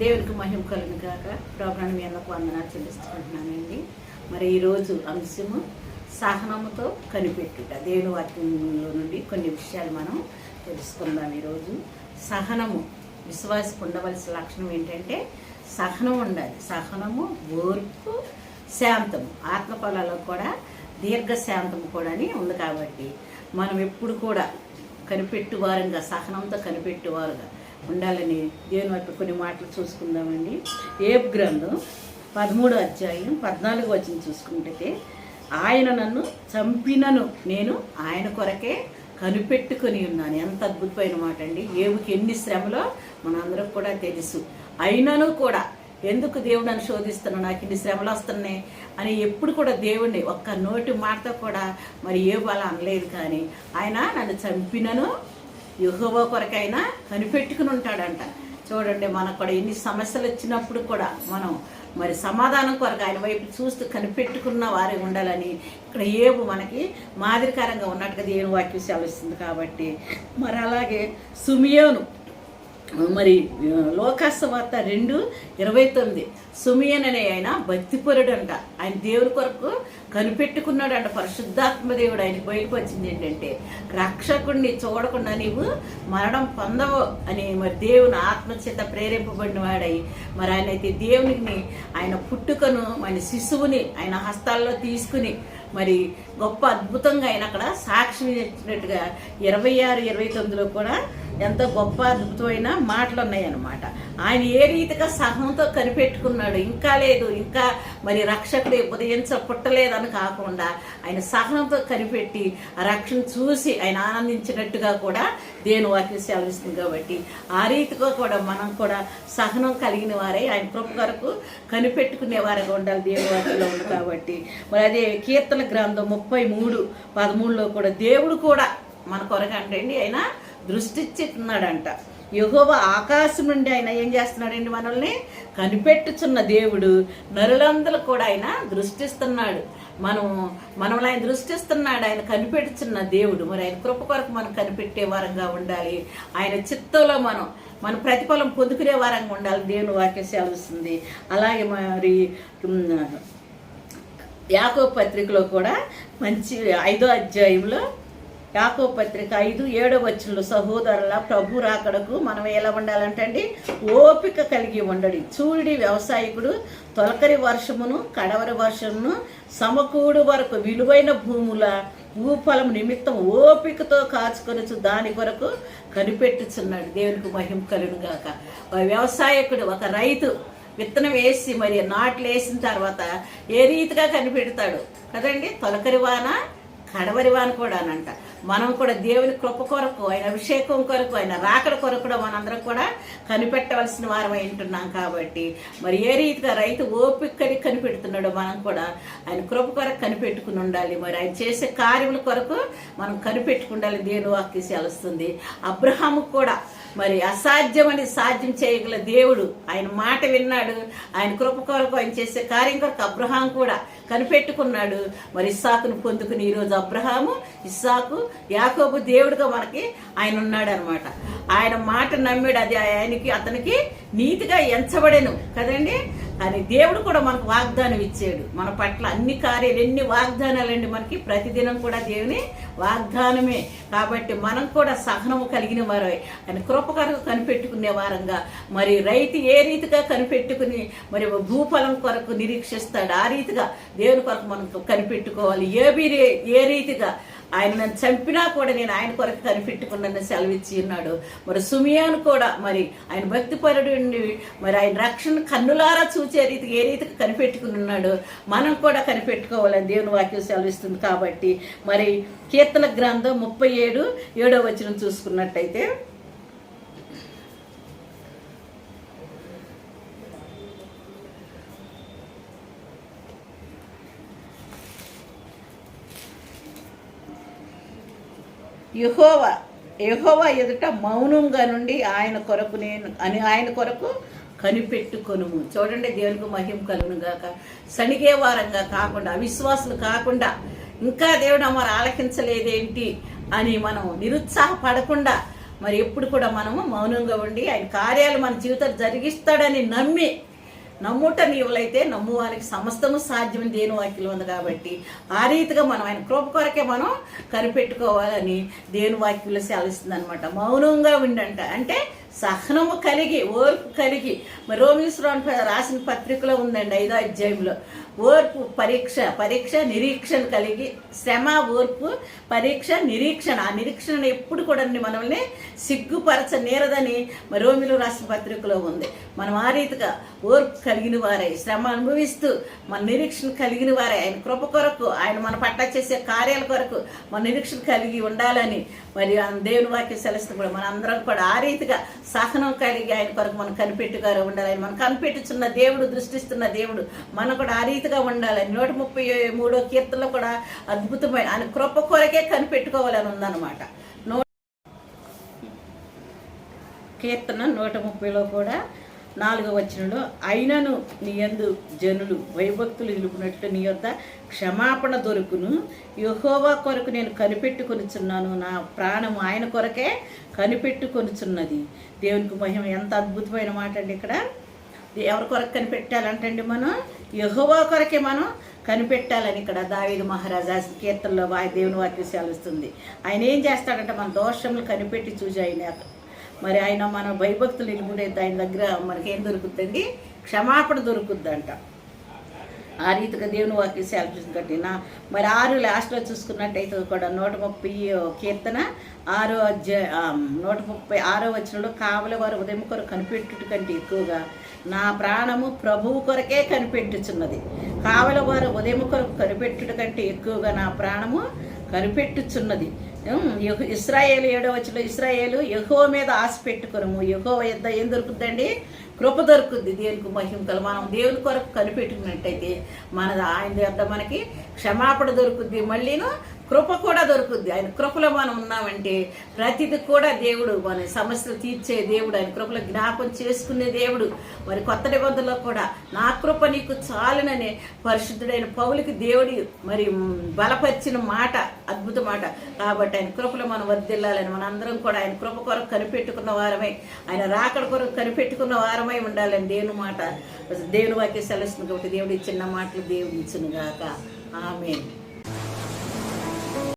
దేవునికి మహిమ కలుగును గాక. ప్రోగ్రాం మీ అందరికి వందనాలు చెల్లిస్తుంటున్నానండి. మరి ఈరోజు అంశము సహనముతో కనిపెట్టుట. దేవుని వాక్యంలో నుండి కొన్ని విషయాలు మనం తెలుసుకుందాం. ఈరోజు సహనము విశ్వాసకు ఉండవలసిన లక్షణం ఏంటంటే సహనం ఉండాలి. సహనము, ఓర్పు, శాంతము. ఆత్మఫలాల్లో కూడా దీర్ఘశాంతము కూడా ఉంది. కాబట్టి మనం ఎప్పుడు కూడా కనిపెట్టువారుగా, సహనంతో కనిపెట్టువారుగా ఉండాలని దేవుని వైపు కొన్ని మాటలు చూసుకుందామండి. యోబు గ్రంథం 13వ అధ్యాయం 14వ వచనం చూసుకుంటే, ఆయన నన్ను చంపినను నేను ఆయన కొరకే కనిపెట్టుకుని ఉన్నాను. ఎంత అద్భుతమైన మాట అండి. యోబుకి ఎన్ని శ్రమలో మనందరికి కూడా తెలుసు. అయినను కూడా ఎందుకు దేవుడు నన్ను శోధిస్తున్నాను, నాకు ఇన్ని శ్రమలు వస్తున్నాయి అని ఎప్పుడు కూడా దేవుడిని ఒక్క నోటి మాటతో కూడా మరి యోబు అలా అనలేదు. కానీ ఆయన నన్ను చంపినను యెహోవా కొరకైనా కనిపెట్టుకుని ఉంటాడంట. చూడండి, మనకు కూడా ఎన్ని సమస్యలు వచ్చినప్పుడు కూడా మనం మరి సమాధానం కొరకు ఆయన వైపు చూస్తూ కనిపెట్టుకున్న వారే ఉండాలని ఇక్కడ యోబు మనకి మాదిరికరంగా ఉన్నట్టుగా దేవుని వాక్యం సెలవిస్తుంది. కాబట్టి మరి అలాగే సిమియోను, మరి లోకాసువార్త 2:29 సిమియోను అనే ఆయన భక్తిపరుడు అంట. ఆయన దేవుని కొరకు కనిపెట్టుకున్నాడంట. పరిశుద్ధాత్మ దేవుడు ఆయనకు బయటకు వచ్చింది ఏంటంటే, రక్షకుడిని చూడకుండా నీవు మరణం పొందవు అని మరి దేవుని ఆత్మచేత ప్రేరేపబడిన వాడై మరి ఆయన అయితే దేవునికి ఆయన పుట్టుకను ఆయన శిశువుని ఆయన హస్తాల్లో తీసుకుని మరి గొప్ప అద్భుతంగా ఆయన అక్కడ సాక్ష్యం ఇచ్చినట్టుగా 26-29లో కూడా ఎంతో గొప్ప అద్భుతమైన మాటలు ఉన్నాయన్నమాట. ఆయన ఏ రీతిగా సహనంతో కనిపెట్టుకున్నాడు. ఇంకా లేదు, ఇంకా మరి రక్షకుడు పుట్టలేదని కాకుండా ఆయన సహనంతో కనిపెట్టి ఆ రక్షణ చూసి ఆయన ఆనందించినట్టుగా కూడా దేవుని వాక్యం సెలవిస్తుంది. కాబట్టి ఆ రీతిగా కూడా మనం కూడా సహనం కలిగిన వారే ఆయన కృప కొరకు కనిపెట్టుకునే వారిగా ఉండాలి దేవుని వాక్యంలో ఉంది. కాబట్టి మరి అదే కీర్తన గ్రంథం 33:13లో కూడా దేవుడు కూడా మన కొరకు అంటే ఆయన దృష్టిస్తున్నాడంట. యెహోవా ఆకాశం నుండి ఆయన ఏం చేస్తున్నాడండి, మనల్ని కనిపెట్టుచున్న దేవుడు. నరులందరూ కూడా ఆయన దృష్టిస్తున్నాడు. మనల్ని ఆయన దృష్టిస్తున్నాడు. ఆయన కనిపెట్టుచున్న దేవుడు. మరి ఆయన కృప కొరకు మనం కనిపెట్టే వారంగా ఉండాలి. ఆయన చిత్తంలో మన ప్రతిఫలం పొందుకునే వారంగా ఉండాలి. దేవుని వాక్యం సెలవిస్తుంది. అలాగే మరి యాకోబు పత్రికలో కూడా మంచి 5వ అధ్యాయంలో యాకోబు పత్రిక 5:7 వచనంలో, సహోదరుల ప్రభు రాకడకు మనం ఎలా ఉండాలంటండి, ఓపిక కలిగి ఉండడి. చూడి వ్యవసాయకుడు తొలకరి వర్షమును కడవరి వర్షమును సమకూడు వరకు విలువైన భూముల భూఫలం నిమిత్తం ఓపికతో కాచుకొనొచ్చు దాని కొరకు కనిపెట్టుచున్నాడు. దేవునికి మహిమ కలుగును గాక. వ్యవసాయకుడు, ఒక రైతు విత్తనం వేసి మరి నాట్లు వేసిన తర్వాత ఏ రీతిగా కనిపెడతాడు కదండి, తొలకరి వాన కడవరి వాన కూడా అనంట. మనం కూడా దేవుని కృప కొరకు, ఆయన అభిషేకం కొరకు, ఆయన రాకడ కొరకు కూడా మనందరం కూడా కనిపెట్టవలసిన వారమై ఉంటున్నాం. కాబట్టి మరి ఏ రీతిగా రైతు ఓపికని కనిపెడుతున్నాడో మనం కూడా ఆయన కృప కొరకు కనిపెట్టుకుని ఉండాలి. మరి ఆయన చేసే కార్యముల కొరకు మనం కనిపెట్టుకుండాలి. దేవుని వాక్యం సెలవుస్తుంది. అబ్రహాము కూడా మరి అసాధ్యమని సాధ్యం చేయగల దేవుడు. ఆయన మాట విన్నాడు. ఆయన కృప కొరకు ఆయన చేసే కార్యం కొరకు అబ్రహాం కూడా కనిపెట్టుకున్నాడు. మరి ఇస్సాకును పొందుకుని ఈరోజు అబ్రహాము, ఇస్సాకు, యాకోబు దేవుడుగా మనకి ఆయన ఉన్నాడు అనమాట. ఆయన మాట నమ్మాడు. అది అతనికి నీతిగా ఎంచబడెను కదండి. కానీ దేవుడు కూడా మనకు వాగ్దానం ఇచ్చాడు. మన పట్ల అన్ని కార్యాలు, ఎన్ని వాగ్దానాలండి మనకి ప్రతిదినం కూడా దేవుని వాగ్దానమే. కాబట్టి మనం కూడా సహనము కలిగిన వారే ఆయన కృప కొరకు కనిపెట్టుకునే వారంగా మరి రైతు ఏ రీతిగా కనిపెట్టుకుని మరి భూఫలం కొరకు నిరీక్షిస్తాడు, ఆ రీతిగా దేవుని కొరకు మనం కనిపెట్టుకోవాలి. ఏ రీతిగా ఆయన నన్ను చంపినా కూడా నేను ఆయన కొరకు కనిపెట్టుకున్నానని సెలవిచ్చి ఉన్నాడు. మరి సిమియోను కూడా మరి ఆయన భక్తిపరుడు మరి ఆయన రక్షణ కన్నులారా చూచే రీతికి ఏ రీతికి కనిపెట్టుకుని ఉన్నాడు, మనం కూడా కనిపెట్టుకోవాలని దేవుని వాక్యం సెలవిస్తుంది. కాబట్టి మరి కీర్తన గ్రంథం 37:7 వచనం చూసుకున్నట్టయితే, యెహోవా ఎదుట మౌనంగా నుండి ఆయన కొరకు కనిపెట్టుకొనుము. చూడండి, దేవునికి మహిమ కలుగును గాక. సణిగే వారంగా కాకుండా, అవిశ్వాసులు కాకుండా, ఇంకా దేవుడు మరి ఆలకించలేదేంటి అని మనం నిరుత్సాహపడకుండా మరి ఎప్పుడు కూడా మనము మౌనంగా ఉండి ఆయన కార్యాలు మన జీవితాలు జరిగిస్తాడని నమ్ముట నీవులైతే నమ్మువానికి సమస్తము సాధ్యమని దేవుని వాక్యం ఉంది. కాబట్టి ఆ రీతిగా మనం ఆయన కృప కొరకే మనం కనిపెట్టుకోవాలని దేవుని వాక్యంలో సెలవిస్తుంది అనమాట. మౌనంగా ఉండంట అంటే సహనము కలిగి, ఓర్పు కలిగి. మరి రోమీయులకు రాసిన పత్రికలో ఉందండి 5వ అధ్యాయంలో, ఓర్పు పరీక్ష నిరీక్షణ కలిగి, శ్రమ ఓర్పు పరీక్ష నిరీక్షణ. ఆ నిరీక్షణ ఎప్పుడు కూడా మనల్ని సిగ్గుపరచనేరదని మరి రోమీయులకు రాసిన పత్రికలో ఉంది. మనం ఆ రీతిగా ఓర్పు కలిగిన వారై, శ్రమ అనుభవిస్తూ మన నిరీక్షణ కలిగిన వారై, ఆయన కృప కొరకు, ఆయన మన పట్ల చేసే కార్యాల కొరకు మన నిరీక్షణ కలిగి ఉండాలని మరి దేవుని వాక్యం సెలవుస్తుంది కూడా. మన అందరం కూడా ఆ రీతిగా సహనం కలిగి ఆయన కొరకు మనం కనిపెట్టుగానే ఉండాలి. ఆయన మనం కనిపెట్టుచున్న దేవుడు, దృష్టిస్తున్న దేవుడు, మనం కూడా ఆ రీతిగా ఉండాలని 133వ కీర్తనలో కూడా అద్భుతమైన ఆయన కృప కొరకే కనిపెట్టుకోవాలని ఉందన్నమాట. కీర్తన 130లో కూడా 4వ వచనంలో, అయినను నీ యందు జనులు భయభక్తులు నిలుపునట్లు నీ యొద్ద క్షమాపణ దొరుకును. యెహోవా కొరకు నేను కనిపెట్టుకొనిచున్నాను, నా ప్రాణం ఆయన కొరకే కనిపెట్టుకొనిచున్నది. దేవునికి మహిమ. ఎంత అద్భుతమైన మాట అండి. ఇక్కడ ఎవరి కొరకు కనిపెట్టాలంటండి, మనం యెహోవా కొరకే మనం కనిపెట్టాలని ఇక్కడ దావీదు మహారాజా కీర్తనలో దేవుని వాక్యం సెలవిస్తుంది. ఆయన ఏం చేస్తాడంటే మన దోషములు కనిపెట్టి చూసి ఆయన మరి ఆయన మన భయభక్తులు నిలుపునేది ఆయన దగ్గర మనకేం దొరుకుతుందండి, క్షమాపణ దొరుకుద్దంట. ఆ రీతిగా దేవుని వాక్యం సెలవిస్తుంది కాబట్టి మరి 6 లాస్ట్లో చూసుకున్నట్టయితే కూడా 130 కీర్తన 136వ వచనంలో, కావలి వారు ఉదయం కొరకు కనిపెట్టుట కంటే ఎక్కువగా నా ప్రాణము ప్రభువు కొరకే కనిపెట్టుచున్నది. కావలి వారు ఉదయం కొరకు కనిపెట్టుట కంటే ఎక్కువగా నా ప్రాణము కనిపెట్టుచున్నది. ఇశ్రాయేలు 7వ వచనంలో, ఇశ్రాయేలు యెహోవా మీద ఆశ పెట్టుకొనుము, యెహోవా యొద్ద ఏం దొరుకుద్దండి, కృప దొరుకుద్ది. దేవునికి మహిమ కల. మనం దేవుని కొరకు కనిపెట్టుకున్నట్టయితే ఆయన యొద్ద మనకి క్షమాపణ దొరుకుద్ది, మళ్ళీను కృప కూడా దొరుకుద్ది. ఆయన కృపలో మనం ఉన్నామంటే ప్రతిది కూడా దేవుడు మన సమస్యలు తీర్చే దేవుడు, ఆయన కృపలో జ్ఞాపం చేసుకునే దేవుడు. మరి కొత్త నిబంధనలో కూడా నా కృప నీకు చాలుననే పరిశుద్ధుడైన పౌలుకి దేవుడి మరి బలపరిచిన మాట, అద్భుత మాట. కాబట్టి ఆయన కృపలో మనం వర్ధిల్లాలని మనందరం కూడా ఆయన కృప కొరకు కనిపెట్టుకున్న వారమై, ఆయన రాకడ కొరకు కనిపెట్టుకున్న వారమై ఉండాలని దేవుని మాట, దేవుని వాక్యం సెలవుస్తుంది. కాబట్టి దేవుడు ఇచ్చిన మాటలు దేవుడు ఇచ్చును గాక. ఆమేన్.